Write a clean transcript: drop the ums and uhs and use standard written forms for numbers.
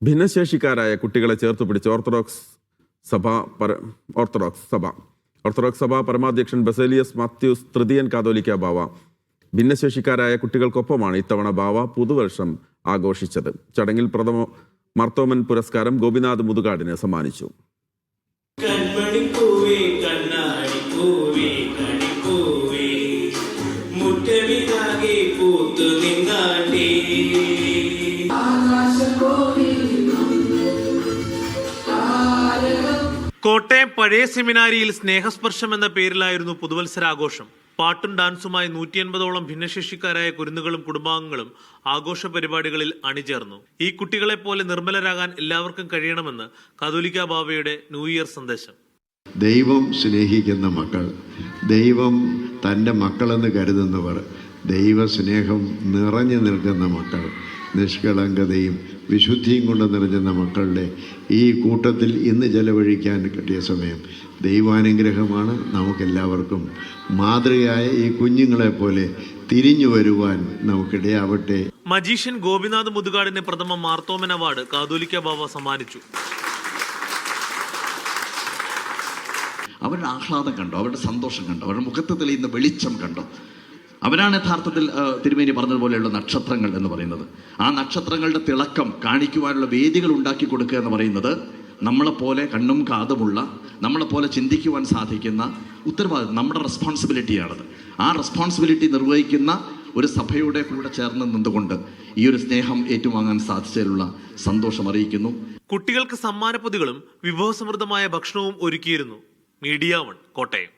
ഭിന്നശേഷിക്കാരായ കുട്ടികളെ ചേർത്തുപിടിച്ച് ഓർത്തഡോക്സ് സഭ പരമാധ്യക്ഷൻ ബസേലിയസ് മാത്യൂസ് തൃതീയൻ കാതോലിക്ക ബാവ ഭിന്നശേഷിക്കാരായ കുട്ടികൾക്കൊപ്പമാണ് ഇത്തവണ ബാവ പുതുവർഷം ആഘോഷിച്ചത്. ചടങ്ങിൽ പ്രഥമ മാർത്തോമൻ പുരസ്കാരം ഗോപിനാഥ് മുതുകാടിന് സമ്മാനിച്ചു. കോട്ടയം പഴയ സെമിനാരിയിൽ സ്നേഹസ്പർശം എന്ന പേരിലായിരുന്നു പുതുവത്സരാഘോഷം. പാട്ടും ഡാൻസുമായി 150ഓളം ഭിന്നശേഷിക്കാരായ കുരുന്നുകളും കുടുംബാംഗങ്ങളും ആഘോഷ പരിപാടികളിൽ അണിചേർന്നു. ഈ കുട്ടികളെ പോലെ നിർമ്മലരാകാൻ എല്ലാവർക്കും കഴിയണമെന്ന് കാതോലിക്ക ബാവയുടെ ന്യൂ ഇയർ സന്ദേശം. ദൈവം സ്നേഹിക്കുന്ന മക്കൾ, ദൈവം തൻ്റെ മക്കളെന്ന് കരുതുന്നവർ, ദൈവസ്നേഹം നിറഞ്ഞു നിൽക്കുന്ന മക്കൾ, നിഷ്കളങ്കതയും വിശുദ്ധിയും കൊണ്ട് നിറഞ്ഞുന്ന മക്കളുടെ ഈ കൂട്ടത്തിൽ ഇന്ന് ചെലവഴിക്കാൻ കിട്ടിയ സമയം ദൈവാനുഗ്രഹമാണ്. നമുക്കെല്ലാവർക്കും മാതൃകയായ ഈ കുഞ്ഞുങ്ങളെ പോലെ തിരിഞ്ഞു വരുവാൻ നമുക്കിടയാവട്ടെ. മജീഷ്യൻ ഗോപിനാഥ് മുതുകാടിന് പ്രഥമ മാർത്തോമൻ അവാർഡ് കാതോലിക്ക ബാവ സമ്മാനിച്ചു. അവരുടെ ആഹ്ലാദം കണ്ടോ, അവരുടെ സന്തോഷം കണ്ടോ, അവരുടെ മുഖത്ത് തെളിയുന്ന വെളിച്ചം കണ്ടോ? അവരാണ് യഥാർത്ഥത്തിൽ തിരുമേനി പറഞ്ഞതുപോലെയുള്ള നക്ഷത്രങ്ങൾ എന്ന് പറയുന്നത്. ആ നക്ഷത്രങ്ങളുടെ തിളക്കം കാണിക്കുവാനുള്ള വേദികൾ ഉണ്ടാക്കി കൊടുക്കുക എന്ന് പറയുന്നത് നമ്മളെപ്പോലെ കണ്ണും കാതുമുള്ള, നമ്മളെപ്പോലെ ചിന്തിക്കുവാൻ സാധിക്കുന്ന ഉത്തരവാദിത്വം, നമ്മുടെ റെസ്പോൺസിബിലിറ്റിയാണത്. ആ റെസ്പോൺസിബിലിറ്റി നിർവഹിക്കുന്ന ഒരു സഭയുടെ കൂടെ ചേർന്ന് നിന്നുകൊണ്ട് ഈ ഒരു സ്നേഹം ഏറ്റുവാങ്ങാൻ സാധിച്ചതിലുള്ള സന്തോഷം അറിയിക്കുന്നു. കുട്ടികൾക്ക് സമ്മാനപ്പൊതികളും വിഭവസമൃദ്ധമായ ഭക്ഷണവും ഒരുക്കിയിരുന്നു. മീഡിയ 1 കോട്ടയം.